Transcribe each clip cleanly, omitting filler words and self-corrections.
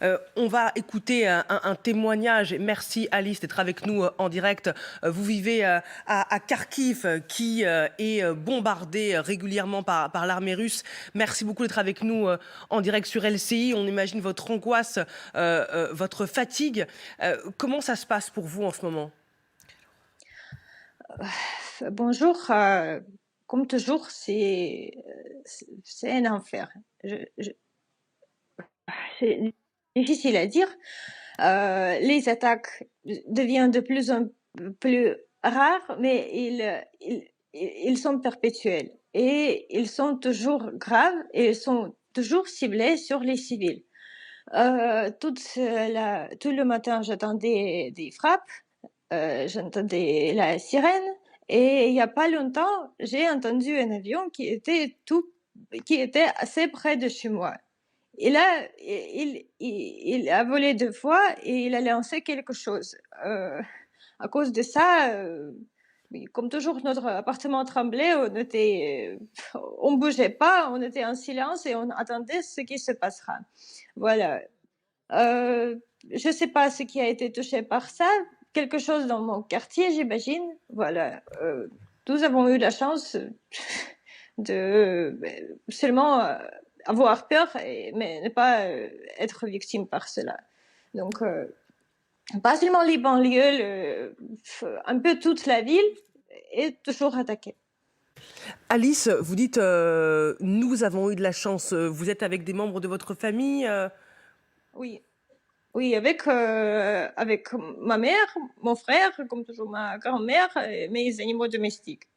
On va écouter un témoignage. Merci Alice d'être avec nous en direct. Vous vivez à Kharkiv, qui est bombardé régulièrement par l'armée russe. Merci beaucoup d'être avec nous en direct sur LCI. On imagine votre angoisse, votre fatigue. Comment ça se passe pour vous en ce moment? Bonjour, comme toujours, c'est un enfer. C'est difficile à dire. Les attaques deviennent de plus en plus rares, mais ils sont perpétuels et ils sont toujours graves et ils sont toujours ciblés sur les civils. Tout le matin, j'attendais des frappes. J'entendais la sirène et il y a pas longtemps, j'ai entendu un avion qui était assez près de chez moi. Et là, il a volé 2 fois et il a lancé quelque chose. À cause de ça, oui, comme toujours, notre appartement tremblait, on bougeait pas, on était en silence et on attendait ce qui se passera. Voilà. Je sais pas ce qui a été touché par ça, quelque chose dans mon quartier, j'imagine. Voilà, nous avons eu la chance de seulement avoir peur, mais ne pas être victime par cela. Donc, pas seulement les banlieues, un peu toute la ville est toujours attaquée. Alice, vous dites nous avons eu de la chance. Vous êtes avec des membres de votre famille. Oui, oui, avec ma mère, mon frère, comme toujours ma grand-mère, et mes animaux domestiques.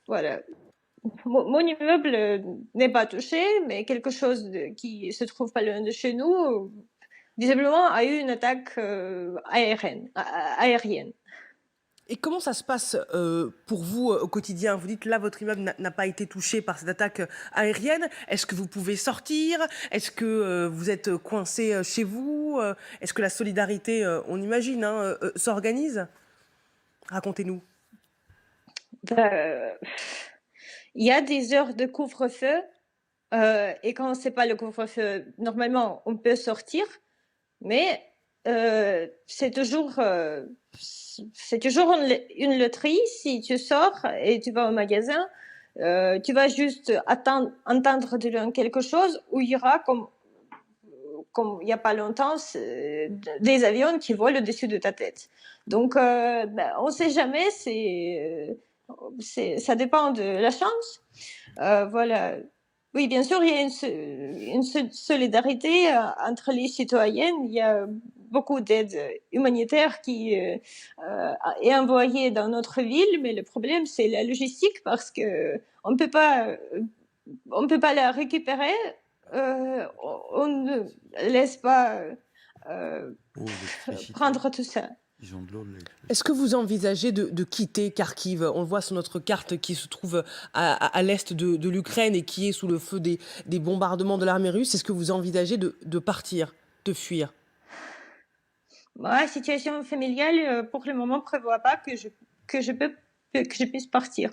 Voilà. Mon immeuble n'est pas touché, mais quelque chose qui se trouve pas loin de chez nous, visiblement, a eu une attaque aérienne. Et comment ça se passe pour vous au quotidien? Vous dites là, votre immeuble n'a pas été touché par cette attaque aérienne. Est-ce que vous pouvez sortir? Est-ce que vous êtes coincé chez vous? Est-ce que la solidarité, on imagine, hein, s'organise? Racontez-nous. Euh, Il y a des heures de couvre-feu, et quand c'est pas le couvre-feu, normalement, on peut sortir, mais c'est toujours une loterie. Si tu sors et tu vas au magasin, tu vas juste entendre de loin quelque chose où il y aura comme il n'y a pas longtemps, des avions qui volent au-dessus de ta tête. Donc, on ne sait jamais, ça dépend de la chance. Voilà. Oui, bien sûr, il y a une solidarité entre les citoyennes. Il y a beaucoup d'aide humanitaire qui est envoyée dans notre ville, mais le problème, c'est la logistique parce que on peut pas la récupérer. On ne laisse pas Oh, l'électricité. prendre tout ça. Ils ont de l'eau, de l'électricité. Est-ce que vous envisagez de quitter Kharkiv? On le voit sur notre carte qui se trouve à l'est de l'Ukraine et qui est sous le feu des bombardements de l'armée russe. Est-ce que vous envisagez de partir, de fuir? Ma situation familiale, pour le moment, prévoit pas que je puisse partir.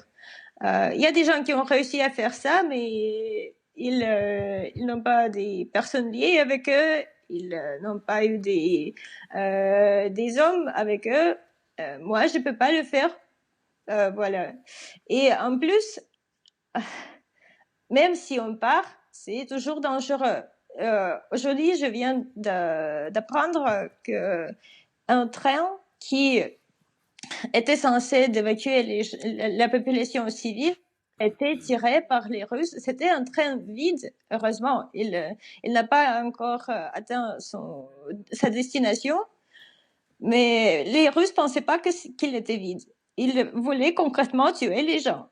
Il y a des gens qui ont réussi à faire ça, mais ils n'ont pas des personnes liées avec eux, ils n'ont pas eu des hommes avec eux. Moi, je peux pas le faire. Voilà. Et en plus, même si on part, c'est toujours dangereux. Aujourd'hui, je viens d'apprendre qu'un train qui était censé évacuer la population civile a été tiré par les Russes. C'était un train vide, heureusement. Il n'a pas encore atteint sa destination, mais les Russes ne pensaient pas qu'il était vide. Ils voulaient concrètement tuer les gens.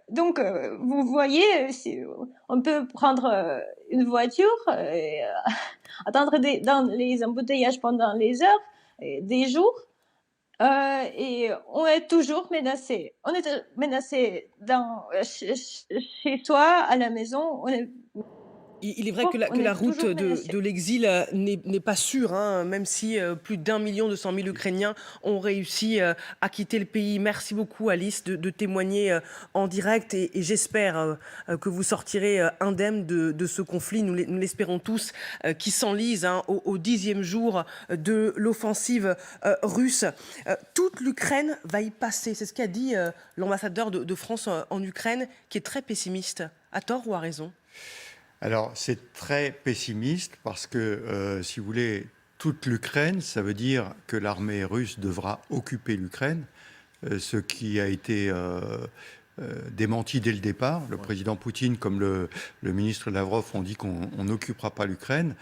Donc, vous voyez, on peut prendre une voiture et attendre dans les embouteillages pendant les heures, des jours, et on est toujours menacé. On est menacé chez soi, à la maison. Il est vrai Bon, que la, on que la est route toujours menacé. de l'exil n'est pas sûre, hein, même si plus d'1,2 million Ukrainiens ont réussi à quitter le pays. Merci beaucoup Alice de témoigner en direct et j'espère que vous sortirez indemne de ce conflit. Nous l'espérons tous, qui s'enlise hein, au 10e jour de l'offensive russe. Toute l'Ukraine va y passer. C'est ce qu'a dit l'ambassadeur de France en Ukraine, qui est très pessimiste. À tort ou à raison? Alors, c'est très pessimiste parce que, si vous voulez, toute l'Ukraine, ça veut dire que l'armée russe devra occuper l'Ukraine, ce qui a été démenti dès le départ. Le président Poutine, comme le ministre Lavrov, ont dit qu'on n'occupera pas l'Ukraine.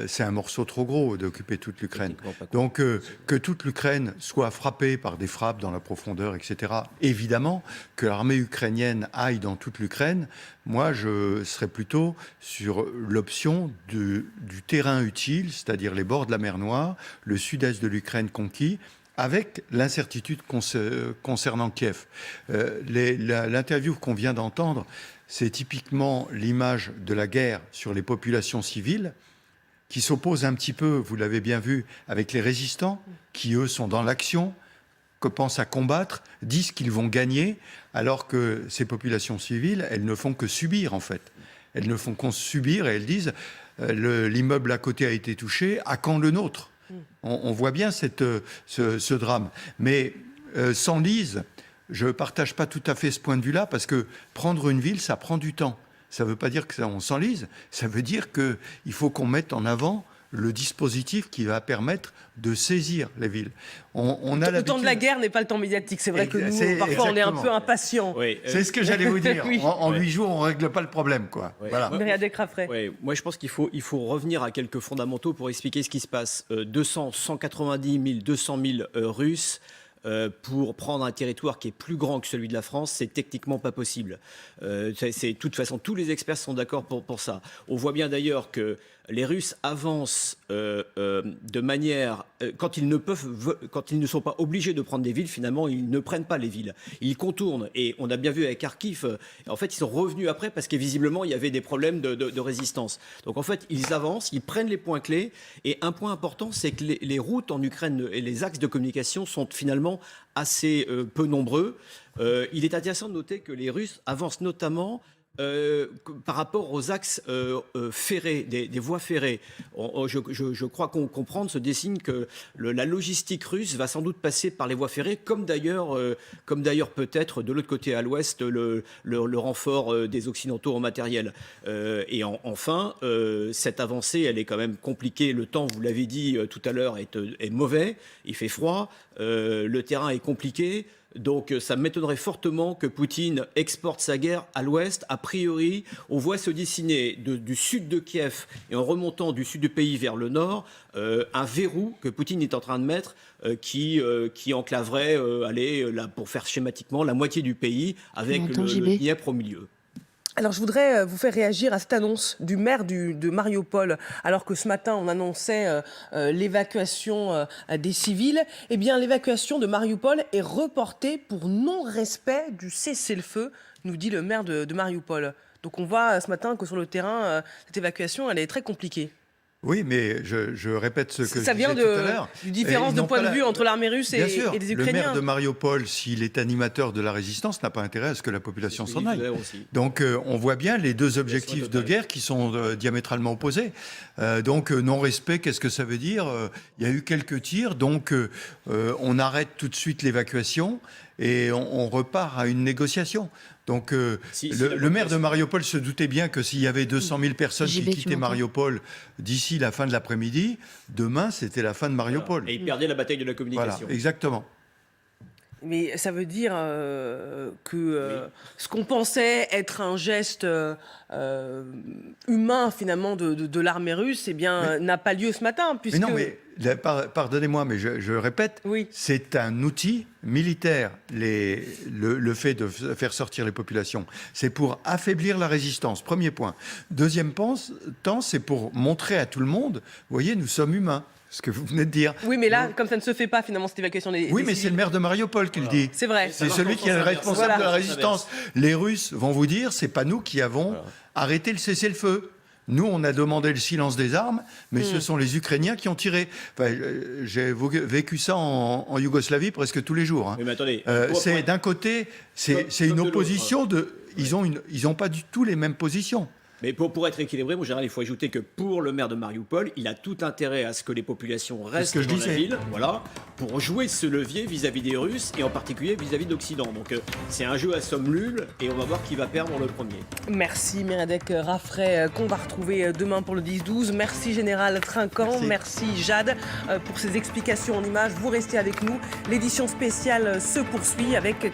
C'est un morceau trop gros d'occuper toute l'Ukraine. Donc, que toute l'Ukraine soit frappée par des frappes dans la profondeur, etc. Évidemment, que l'armée ukrainienne aille dans toute l'Ukraine. Moi, je serais plutôt sur l'option du terrain utile, c'est-à-dire les bords de la mer Noire, le sud-est de l'Ukraine conquis, avec l'incertitude concernant Kiev. L'interview qu'on vient d'entendre, c'est typiquement l'image de la guerre sur les populations civiles, qui s'oppose un petit peu, vous l'avez bien vu, avec les résistants, qui eux sont dans l'action, que pensent à combattre, disent qu'ils vont gagner, alors que ces populations civiles, elles ne font que subir en fait. Elles ne font qu'en subir et elles disent l'immeuble à côté a été touché, à quand le nôtre? On voit bien ce drame. Mais s'enlise, je ne partage pas tout à fait ce point de vue-là, parce que prendre une ville, ça prend du temps. Ça ne veut pas dire qu'on s'enlise, ça veut dire qu'il faut qu'on mette en avant le dispositif qui va permettre de saisir les villes. Le temps de la guerre n'est pas le temps médiatique. C'est vrai que nous, parfois, on est un peu impatients. Oui, c'est ce que j'allais vous dire. Oui. En 8 jours, on ne règle pas le problème, quoi. Oui. Voilà. Oui. Moi, je pense qu'il faut revenir à quelques fondamentaux pour expliquer ce qui se passe. 190 000, 200 000 Russes pour prendre un territoire qui est plus grand que celui de la France, c'est techniquement pas possible. De toute façon, tous les experts sont d'accord pour ça. On voit bien d'ailleurs que les Russes avancent de manière... quand ils ne sont pas obligés de prendre des villes, finalement, ils ne prennent pas les villes. Ils contournent. Et on a bien vu avec Kharkiv, en fait, ils sont revenus après parce que visiblement, il y avait des problèmes de résistance. Donc, en fait, ils avancent, ils prennent les points clés. Et un point important, c'est que les routes en Ukraine et les axes de communication sont finalement assez peu nombreux. Il est intéressant de noter que les Russes avancent notamment par rapport aux axes ferrés, des voies ferrées. Je crois qu'on comprend, se dessine que la logistique russe va sans doute passer par les voies ferrées, comme d'ailleurs peut-être de l'autre côté à l'ouest le renfort des Occidentaux en matériel. Et enfin, cette avancée, elle est quand même compliquée. Le temps, vous l'avez dit tout à l'heure, est mauvais. Il fait froid. Le terrain est compliqué. Donc ça m'étonnerait fortement que Poutine exporte sa guerre à l'ouest. A priori, on voit se dessiner du sud de Kiev et en remontant du sud du pays vers le nord, un verrou que Poutine est en train de mettre qui enclaverait, là, pour faire schématiquement, la moitié du pays avec le Dniepr au milieu. Alors, je voudrais vous faire réagir à cette annonce du maire de Mariupol, alors que ce matin, on annonçait l'évacuation des civils. Eh bien, l'évacuation de Mariupol est reportée pour non-respect du cessez-le-feu, nous dit le maire de Mariupol. Donc, on voit ce matin que sur le terrain, cette évacuation, elle est très compliquée. Oui, mais je répète ce que je disais tout à l'heure. Du différence de point de vue entre l'armée russe et les Ukrainiens. Le maire de Mariupol, s'il est animateur de la résistance, n'a pas intérêt à ce que la population s'en aille. Donc on voit bien les deux objectifs de guerre qui sont diamétralement opposés. Donc non-respect, qu'est-ce que ça veut dire? Il y a eu quelques tirs, donc on arrête tout de suite l'évacuation et on repart à une négociation. Donc le maire de Mariupol se doutait bien que s'il y avait 200 000 personnes qui quittaient Mariupol d'ici la fin de l'après-midi, demain c'était la fin de Mariupol. Voilà. Et il perdait la bataille de la communication. Voilà, exactement. Mais ça veut dire que ce qu'on pensait être un geste humain finalement de l'armée russe, eh bien, n'a pas lieu ce matin. Puisque... Mais non, pardonnez-moi, mais je répète, c'est un outil militaire, le fait de faire sortir les populations. C'est pour affaiblir la résistance, premier point. Deuxième temps, c'est pour montrer à tout le monde, vous voyez, nous sommes humains. Ce que vous venez de dire. Oui, mais là, comme ça ne se fait pas finalement cette évacuation des mais c'est le maire de Mariupol qui le dit. C'est vrai. C'est celui qui est le responsable de la résistance. Les Russes vont vous dire, c'est pas nous qui avons arrêté le cessez-le-feu. Nous, on a demandé le silence des armes, mais ce sont les Ukrainiens qui ont tiré. Enfin, j'ai vécu ça en Yougoslavie presque tous les jours. Hein. Mais attendez, C'est d'un côté, c'est une opposition de. Ils ont pas du tout les mêmes positions. Mais pour être équilibré, mon général, il faut ajouter que pour le maire de Mariupol, il a tout intérêt à ce que les populations restent dans la ville, voilà, pour jouer ce levier vis-à-vis des Russes et en particulier vis-à-vis de l'Occident. Donc c'est un jeu à somme nulle et on va voir qui va perdre le premier. Merci Meredek Raffray, qu'on va retrouver demain pour le 10-12. Merci Général Trinquant, merci Jade pour ces explications en images. Vous restez avec nous. L'édition spéciale se poursuit avec